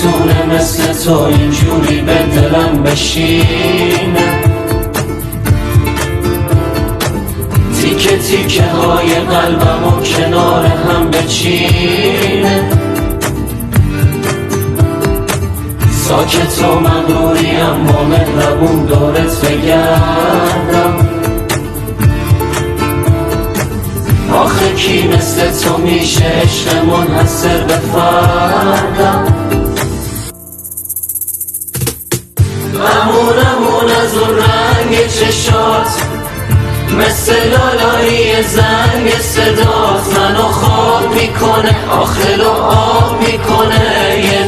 میتونه مثل تو اینجوری به دلم بشینه، تیکه تیکه های قلبم و کنار هم بچینه. ساکت و مغروری اما مهربون دورت بگردم. آخه کی مثل تو میشه عشق منحصر به فردم. ممنونمون از اون رنگ چشات، مثل لالایی زنگ صدات منو خواب میکنه، آخه لو آب میکنه. یه